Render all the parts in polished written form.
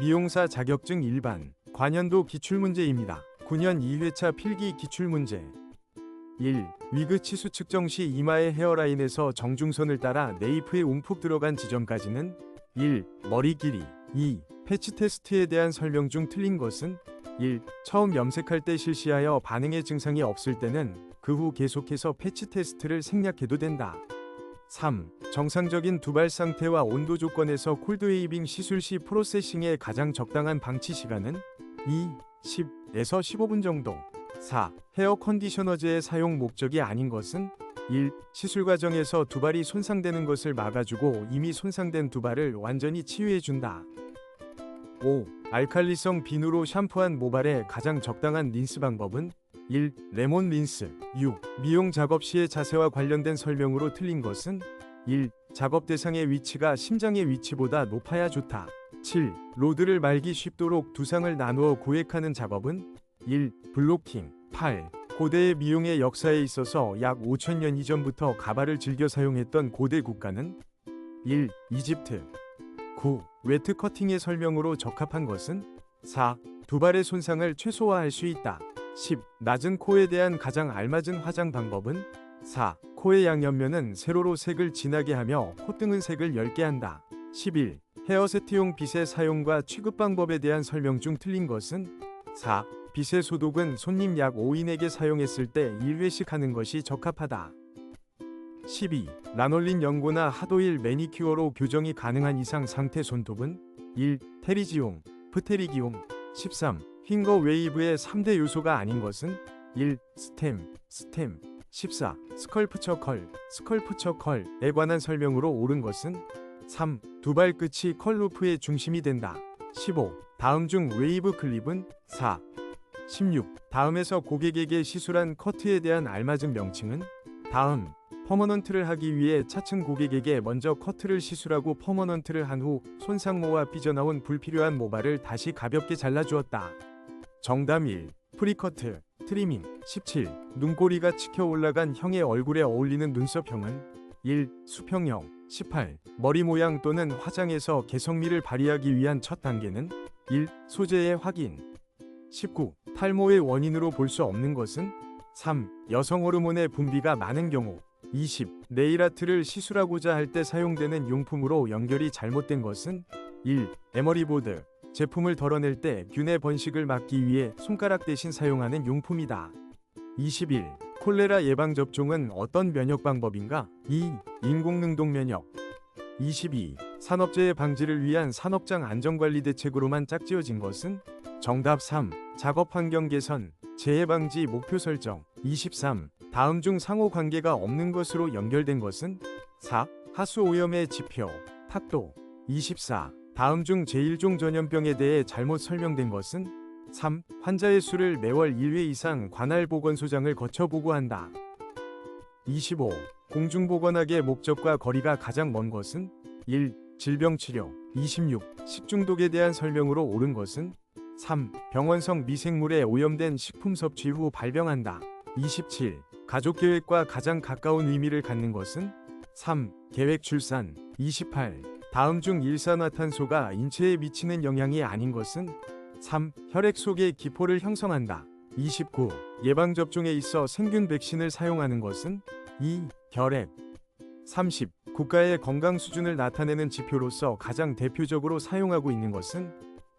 미용사 자격증 일반 관연도 기출문제입니다. 9년 2회차 필기 기출문제 1. 위그 치수 측정 시 이마의 헤어라인에서 정중선을 따라 네이프에 움푹 들어간 지점까지는 1. 머리 길이 2. 패치 테스트에 대한 설명 중 틀린 것은 1. 처음 염색할 때 실시하여 반응의 증상이 없을 때는 그 후 계속해서 패치 테스트를 생략해도 된다. 3. 정상적인 두발 상태와 온도 조건에서 콜드웨이빙 시술 시 프로세싱의 가장 적당한 방치 시간은 2. 10에서 15분 정도. 4. 헤어 컨디셔너제의 사용 목적이 아닌 것은 1. 시술 과정에서 두발이 손상되는 것을 막아주고 이미 손상된 두발을 완전히 치유해준다. 5. 알칼리성 비누로 샴푸한 모발의 가장 적당한 린스 방법은 1. 레몬 린스 6. 미용 작업 시의 자세와 관련된 설명으로 틀린 것은 1. 작업 대상의 위치가 심장의 위치보다 높아야 좋다. 7. 로드를 말기 쉽도록 두상을 나누어 고액하는 작업은 1. 블로킹 8. 고대의 미용의 역사에 있어서 약 5,000년 이전부터 가발을 즐겨 사용했던 고대 국가는 1. 이집트 9. 웨트 커팅의 설명으로 적합한 것은 4. 두발의 손상을 최소화할 수 있다. 10. 낮은 코에 대한 가장 알맞은 화장 방법은 4. 코의 양옆면은 세로로 색을 진하게 하며 콧등은 색을 엷게 한다. 11. 헤어 세트용 빗의 사용과 취급 방법에 대한 설명 중 틀린 것은 4. 빗의 소독은 손님 약 5인에게 사용했을 때 1회씩 하는 것이 적합하다. 12. 라놀린 연고나 하도일 매니큐어로 교정이 가능한 이상 상태 손톱은 1. 테리지용, 프테리기용 13. 핑거 웨이브의 3대 요소가 아닌 것은 1. 스템 14. 스컬프처 컬에 관한 설명으로 옳은 것은 3. 두발 끝이 컬루프의 중심이 된다. 15. 다음 중 웨이브 클립은 4. 16. 다음에서 고객에게 시술한 커트에 대한 알맞은 명칭은 다음. 퍼머넌트를 하기 위해 차츰 고객에게 먼저 커트를 시술하고 퍼머넌트를 한 후 손상모와 삐져나온 불필요한 모발을 다시 가볍게 잘라주었다. 정답 1. 프리커트, 트리밍 17. 눈꼬리가 치켜 올라간 형의 얼굴에 어울리는 눈썹형은 1. 수평형 18. 머리 모양 또는 화장에서 개성미를 발휘하기 위한 첫 단계는 1. 소재의 확인 19. 탈모의 원인으로 볼 수 없는 것은 3. 여성 호르몬의 분비가 많은 경우 20. 네일아트를 시술하고자 할 때 사용되는 용품으로 연결이 잘못된 것은 1. 에머리보드 제품을 덜어낼 때 균의 번식을 막기 위해 손가락 대신 사용하는 용품이다. 21. 콜레라 예방접종은 어떤 면역 방법인가? 2. 인공능동 면역 22. 산업재해 방지를 위한 산업장 안전관리 대책으로만 짝지어진 것은? 정답 3. 작업 환경 개선, 재해 방지 목표 설정 23. 다음 중 상호 관계가 없는 것으로 연결된 것은? 4. 하수 오염의 지표, 탁도 24. 다음 중 제1종 전염병에 대해 잘못 설명된 것은? 3. 환자의 수를 매월 1회 이상 관할 보건소장을 거쳐 보고한다. 25. 공중보건학의 목적과 거리가 가장 먼 것은? 1. 질병치료 26. 식중독에 대한 설명으로 옳은 것은? 3. 병원성 미생물에 오염된 식품 섭취 후 발병한다. 27. 가족계획과 가장 가까운 의미를 갖는 것은? 3. 계획 출산 28. 다음 중 일산화탄소가 인체에 미치는 영향이 아닌 것은? 3. 혈액 속에 기포를 형성한다. 29. 예방접종에 있어 생균 백신을 사용하는 것은? 2. 결핵 30. 국가의 건강 수준을 나타내는 지표로서 가장 대표적으로 사용하고 있는 것은?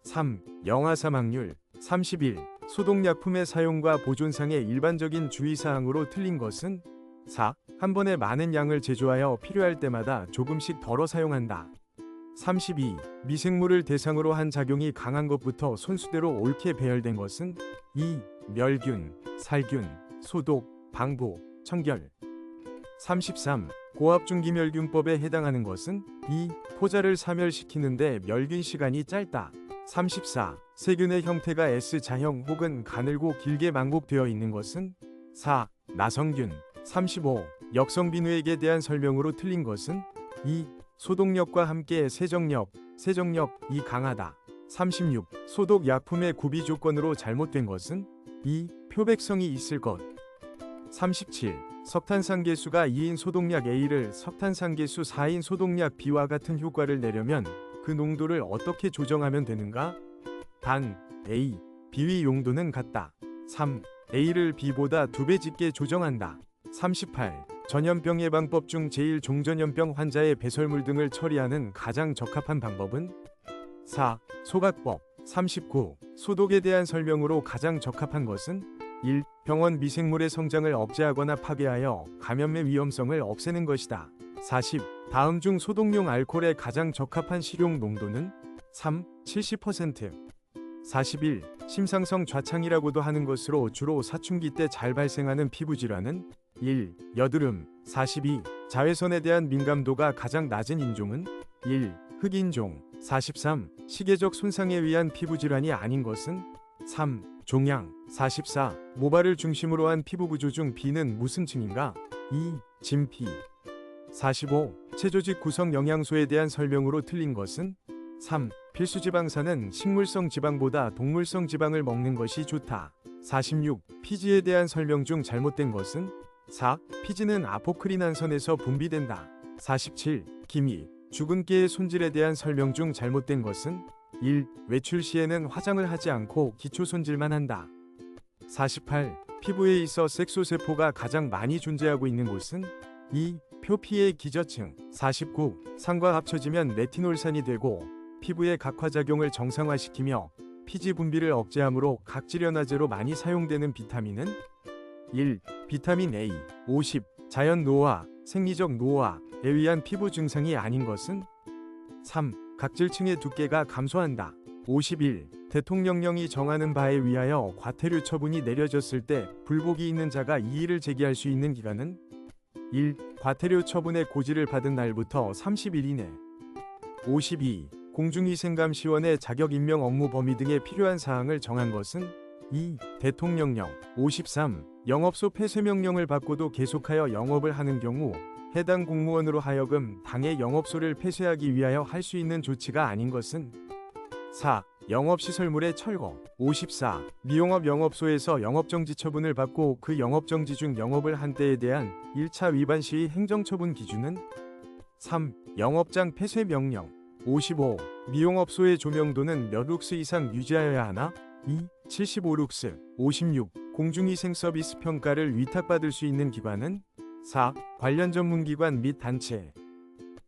3. 영아 사망률 31. 소독약품의 사용과 보존상의 일반적인 주의사항으로 틀린 것은? 4. 한 번에 많은 양을 제조하여 필요할 때마다 조금씩 덜어 사용한다. 32. 미생물을 대상으로 한 작용이 강한 것부터 손수대로 옳게 배열된 것은? 2. 멸균, 살균, 소독, 방부, 청결 33. 고압중기멸균법에 해당하는 것은? 2. 포자를 사멸시키는데 멸균 시간이 짧다. 34. 세균의 형태가 S자형 혹은 가늘고 길게 망곡되어 있는 것은? 4. 나성균 35. 역성비누액에 대한 설명으로 틀린 것은? 2. 소독력과 함께 세정력이 강하다. 36. 소독약품의 구비 조건으로 잘못된 것은? 2. 표백성이 있을 것 37. 석탄상계수가 2인 소독약 A를 석탄상계수 4인 소독약 B와 같은 효과를 내려면 그 농도를 어떻게 조정하면 되는가? 단 A, 비위 용도는 같다. 3. A를 B보다 2배 짙게 조정한다. 38. 전염병 예방법 중 제일 종전염병 환자의 배설물 등을 처리하는 가장 적합한 방법은? 4. 소각법. 39. 소독에 대한 설명으로 가장 적합한 것은? 1. 병원 미생물의 성장을 억제하거나 파괴하여 감염의 위험성을 없애는 것이다. 40. 다음 중 소독용 알코올의 가장 적합한 식용 농도는? 3. 70%. 41. 심상성 좌창이라고도 하는 것으로 주로 사춘기 때 잘 발생하는 피부질환은? 1. 여드름. 42. 자외선에 대한 민감도가 가장 낮은 인종은? 1. 흑인종. 43. 시계적 손상에 의한 피부질환이 아닌 것은? 3. 종양. 44. 모발을 중심으로 한 피부 구조 중 B는 무슨 층인가? 2. 진피. 45. 체조직 구성 영양소에 대한 설명으로 틀린 것은? 3. 필수지방산은 식물성 지방보다 동물성 지방을 먹는 것이 좋다. 46. 피지에 대한 설명 중 잘못된 것은? 4. 피지는 아포크린한선에서 분비된다. 47. 기미. 죽은 개의 손질에 대한 설명 중 잘못된 것은? 1. 외출 시에는 화장을 하지 않고 기초 손질만 한다. 48. 피부에 있어 색소세포가 가장 많이 존재하고 있는 곳은? 2. 표피의 기저층. 49. 산과 합쳐지면 레티놀산이 되고 피부의 각화작용을 정상화시키며 피지 분비를 억제하므로 각질연화제로 많이 사용되는 비타민은? 1. 비타민 A. 50. 자연 노화, 생리적 노화에 의한 피부 증상이 아닌 것은? 3. 각질층의 두께가 감소한다. 51. 대통령령이 정하는 바에 의하여 과태료 처분이 내려졌을 때 불복이 있는 자가 이의를 제기할 수 있는 기간은? 1. 과태료 처분의 고지를 받은 날부터 30일 이내. 52. 공중위생감시원의 자격 임명 업무 범위 등에 필요한 사항을 정한 것은? 2. 대통령령. 53. 영업소 폐쇄 명령을 받고도 계속하여 영업을 하는 경우 해당 공무원으로 하여금 당의 영업소를 폐쇄하기 위하여 할 수 있는 조치가 아닌 것은? 4. 영업시설물의 철거. 54. 미용업 영업소에서 영업정지 처분을 받고 그 영업정지 중 영업을 한 때에 대한 1차 위반 시의 행정처분 기준은? 3. 영업장 폐쇄 명령. 55. 미용업소의 조명도는 몇 룩스 이상 유지하여야 하나? 2. 75룩스. 56. 공중위생 서비스 평가를 위탁받을 수 있는 기관은? 4. 관련 전문기관 및 단체.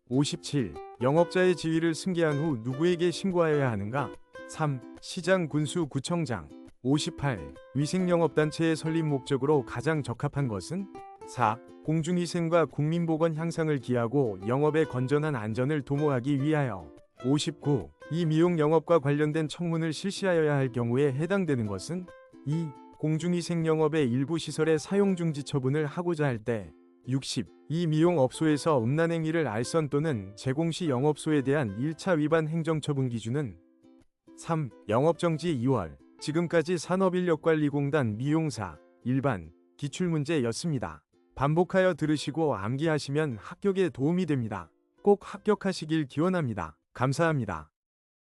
57. 영업자의 지위를 승계한 후 누구에게 신고하여야 하는가? 3. 시장, 군수, 구청장. 58. 위생영업단체의 설립 목적으로 가장 적합한 것은? 4. 공중위생과 국민보건 향상을 기하고 영업의 건전한 안전을 도모하기 위하여. 59. 이 미용 영업과 관련된 청문을 실시하여야 할 경우에 해당되는 것은? 2. 공중위생 영업의 일부 시설의 사용 중지 처분을 하고자 할 때. 60. 이 미용업소에서 음란행위를 알선 또는 제공 시 영업소에 대한 1차 위반 행정처분 기준은? 3. 영업정지 2월. 지금까지 산업인력관리공단 미용사 일반 기출문제였습니다. 반복하여 들으시고 암기하시면 합격에 도움이 됩니다. 꼭 합격하시길 기원합니다. 감사합니다.